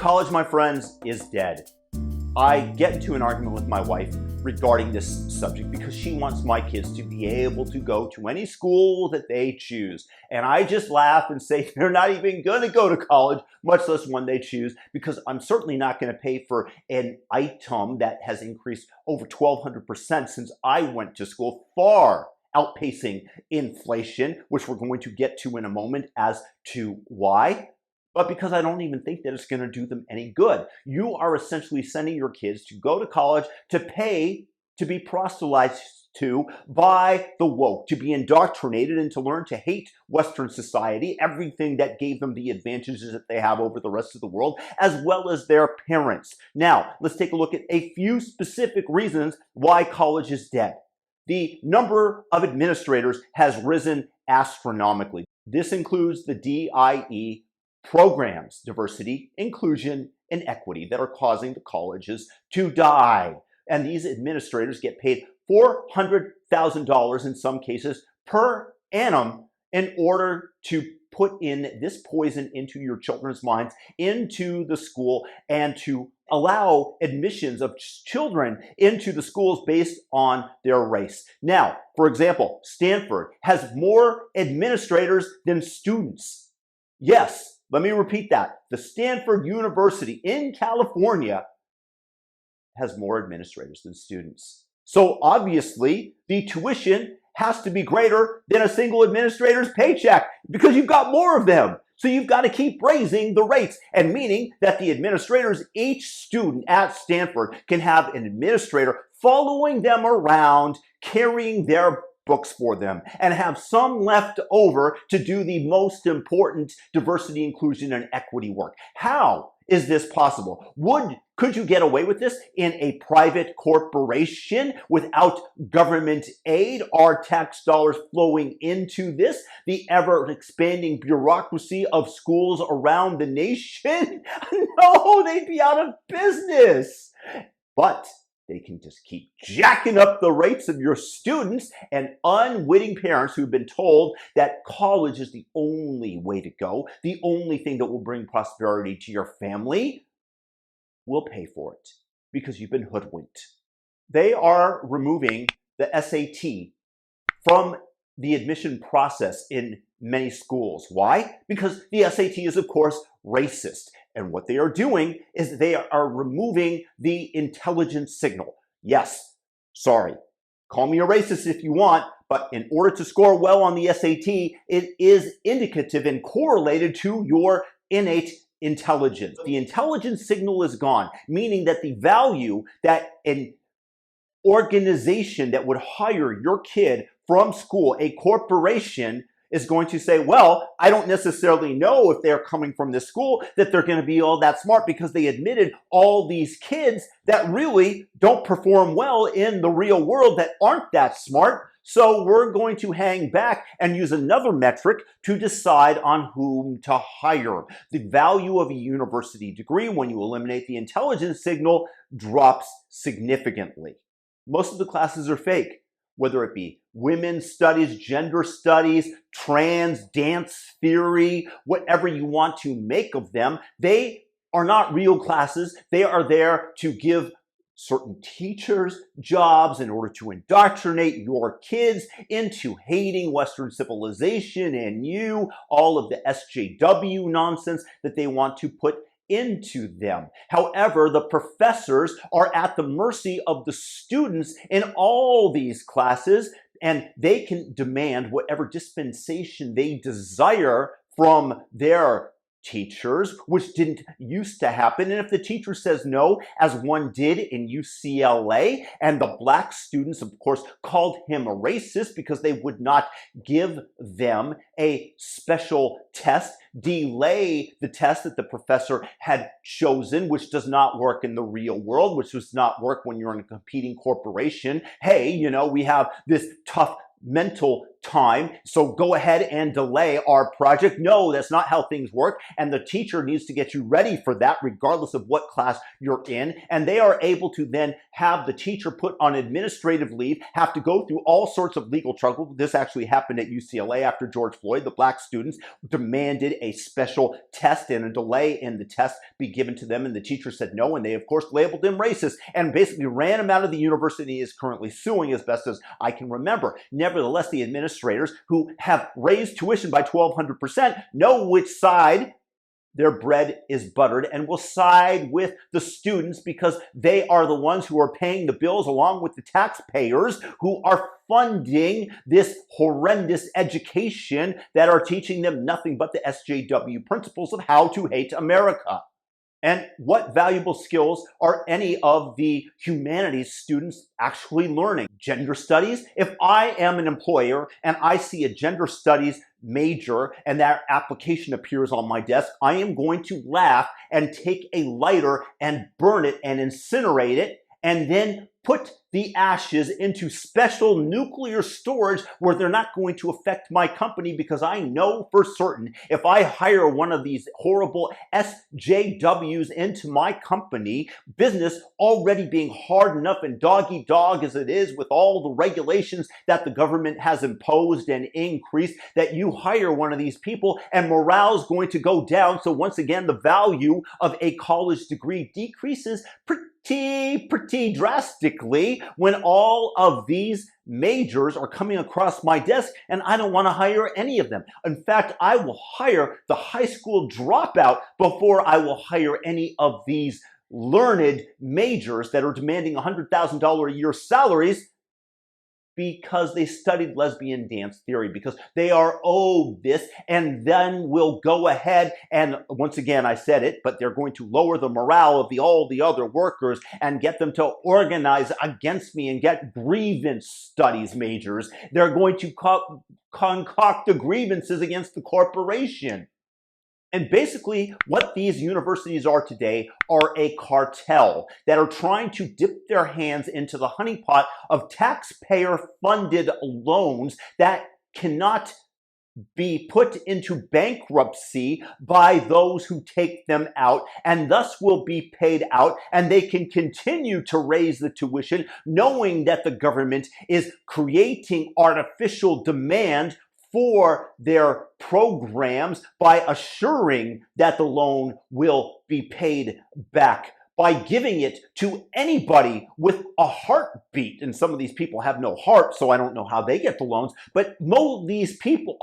College, my friends, is dead. I get into an argument with my wife regarding this subject because she wants my kids to be able to go to any school that they choose. And I just laugh and say they're not even going to go to college, much less one they choose, because I'm certainly not going to pay for an item that has increased over 1,200% since I went to school, far outpacing inflation, which we're going to get to in a moment as to why. But because I don't even think that it's going to do them any good. You are essentially sending your kids to go to college to pay to be proselytized to by the woke, to be indoctrinated and to learn to hate Western society, everything that gave them the advantages that they have over the rest of the world, as well as their parents. Now, let's take a look at a few specific reasons why college is dead. The number of administrators has risen astronomically. This includes the DIE programs, diversity, inclusion, and equity, that are causing the colleges to die. And these administrators get paid $400,000 in some cases per annum in order to put in this poison into your children's minds, into the school, and to allow admissions of children into the schools based on their race. Now, for example, Stanford has more administrators than students. Yes. Let me repeat that. The Stanford University in California has more administrators than students. So obviously, the tuition has to be greater than a single administrator's paycheck because you've got more of them. So you've got to keep raising the rates, and meaning that the administrators, each student at Stanford can have an administrator following them around, carrying their books for them, and have some left over to do the most important diversity, inclusion, and equity work. How is this possible? Could you get away with this in a private corporation without government aid? Are tax dollars flowing into this? The ever-expanding bureaucracy of schools around the nation? No, they'd be out of business. But they can just keep jacking up the rates of your students, and unwitting parents who've been told that college is the only way to go, the only thing that will bring prosperity to your family, will pay for it because you've been hoodwinked. They are removing the SAT from the admission process in many schools. Why? Because the SAT is, of course, racist. And what they are doing is they are removing the intelligence signal. Yes, sorry, call me a racist if you want, but in order to score well on the SAT, it is indicative and correlated to your innate intelligence. The intelligence signal is gone, meaning that the value that an organization that would hire your kid from school, a corporation, is going to say, well, I don't necessarily know if they're coming from this school that they're going to be all that smart because they admitted all these kids that really don't perform well in the real world, that aren't that smart. So we're going to hang back and use another metric to decide on whom to hire. The value of a university degree, when you eliminate the intelligence signal, drops significantly. Most of the classes are fake. Whether it be women's studies, gender studies, trans, dance theory, whatever you want to make of them, they are not real classes. They are there to give certain teachers jobs in order to indoctrinate your kids into hating Western civilization and all of the SJW nonsense that they want to put into them. However, the professors are at the mercy of the students in all these classes, and they can demand whatever dispensation they desire from their teachers, which didn't used to happen. And if the teacher says no, as one did in UCLA, and the black students, of course, called him a racist because they would not give them a special test, delay the test that the professor had chosen, which does not work in the real world, which does not work when you're in a competing corporation. Hey, we have this tough mental time, so go ahead and delay our project. No, that's not how things work. And the teacher needs to get you ready for that, regardless of what class you're in. And they are able to then have the teacher put on administrative leave, have to go through all sorts of legal trouble. This actually happened at UCLA after George Floyd. The black students demanded a special test and a delay in the test be given to them. And the teacher said no. And they, of course, labeled him racist and basically ran him out of the university. He is currently suing, as best as I can remember. Nevertheless, the administrators who have raised tuition by 1,200% know which side their bread is buttered and will side with the students because they are the ones who are paying the bills along with the taxpayers who are funding this horrendous education that are teaching them nothing but the SJW principles of how to hate America. And what valuable skills are any of the humanities students actually learning? Gender studies? If I am an employer and I see a gender studies major and that application appears on my desk, I am going to laugh and take a lighter and burn it and incinerate it and then put the ashes into special nuclear storage where they're not going to affect my company, because I know for certain if I hire one of these horrible SJWs into my company, business already being hard enough and doggy dog as it is with all the regulations that the government has imposed and increased, that you hire one of these people and morale's going to go down. So once again, the value of a college degree decreases pretty drastically when all of these majors are coming across my desk and I don't want to hire any of them. In fact, I will hire the high school dropout before I will hire any of these learned majors that are demanding $100,000 a year salaries because they studied lesbian dance theory, because they are owed this, and then we'll go ahead and, once again, I said it, but they're going to lower the morale of all the other workers and get them to organize against me and get grievance studies majors. They're going to concoct the grievances against the corporation. And basically, what these universities are today are a cartel that are trying to dip their hands into the honeypot of taxpayer-funded loans that cannot be put into bankruptcy by those who take them out, and thus will be paid out, and they can continue to raise the tuition, knowing that the government is creating artificial demand for their programs by assuring that the loan will be paid back, by giving it to anybody with a heartbeat. And some of these people have no heart, so I don't know how they get the loans, but all these people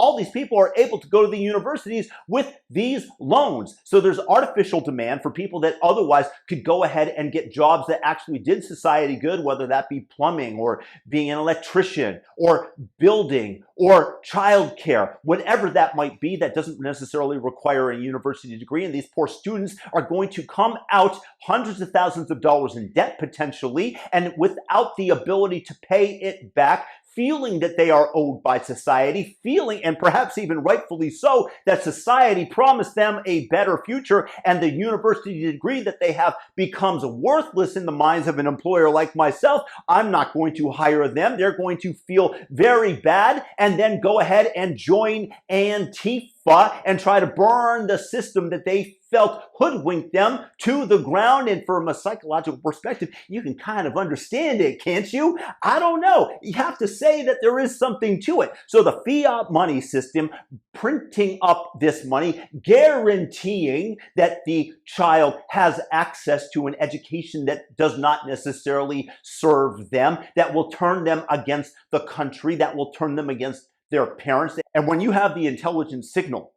are able to go to the universities with these loans. So there's artificial demand for people that otherwise could go ahead and get jobs that actually did society good, whether that be plumbing or being an electrician or building or childcare, whatever that might be, that doesn't necessarily require a university degree. And these poor students are going to come out hundreds of thousands of dollars in debt potentially, and without the ability to pay it back, feeling that they are owed by society, feeling, and perhaps even rightfully so, that society promised them a better future, and the university degree that they have becomes worthless in the minds of an employer like myself. I'm not going to hire them. They're going to feel very bad and then go ahead and join Antifa and try to burn the system that they felt hoodwinked them to the ground. And from a psychological perspective, you can kind of understand it, can't you? I don't know. You have to say that there is something to it. So the fiat money system printing up this money, guaranteeing that the child has access to an education that does not necessarily serve them, that will turn them against the country, that will turn them against their parents. And when you have the intelligence signal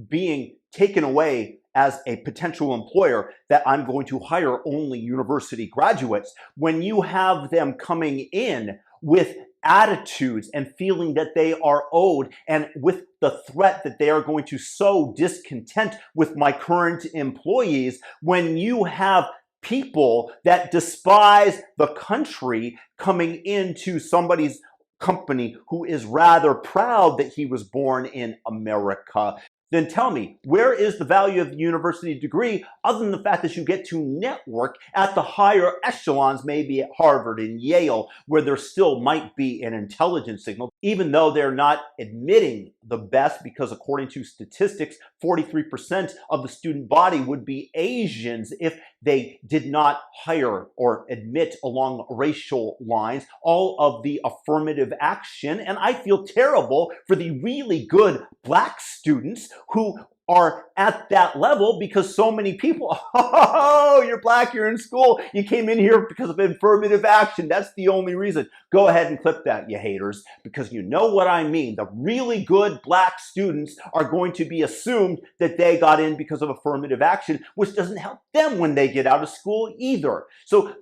being taken away as a potential employer, that I'm going to hire only university graduates, when you have them coming in with attitudes and feeling that they are owed, and with the threat that they are going to sow discontent with my current employees, when you have people that despise the country coming into somebody's company who is rather proud that he was born in America, then tell me, where is the value of the university degree other than the fact that you get to network at the higher echelons, maybe at Harvard and Yale, where there still might be an intelligence signal, even though they're not admitting the best, because according to statistics, 43% of the student body would be Asians if they did not hire or admit along racial lines all of the affirmative action. And I feel terrible for the really good black students who are at that level, because so many people, oh, you're black, you're in school, you came in here because of affirmative action. That's the only reason. Go ahead and clip that, you haters, because you know what I mean. The really good black students are going to be assumed that they got in because of affirmative action, which doesn't help them when they get out of school either. So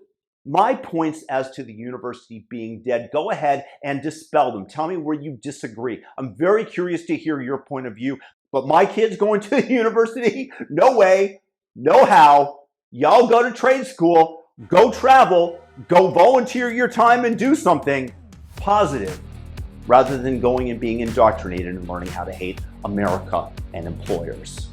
my points as to the university being dead, go ahead and dispel them. Tell me where you disagree. I'm very curious to hear your point of view. But my kids going to the university? No way, no how. Y'all go to trade school, go travel, go volunteer your time and do something positive, rather than going and being indoctrinated and learning how to hate America and employers.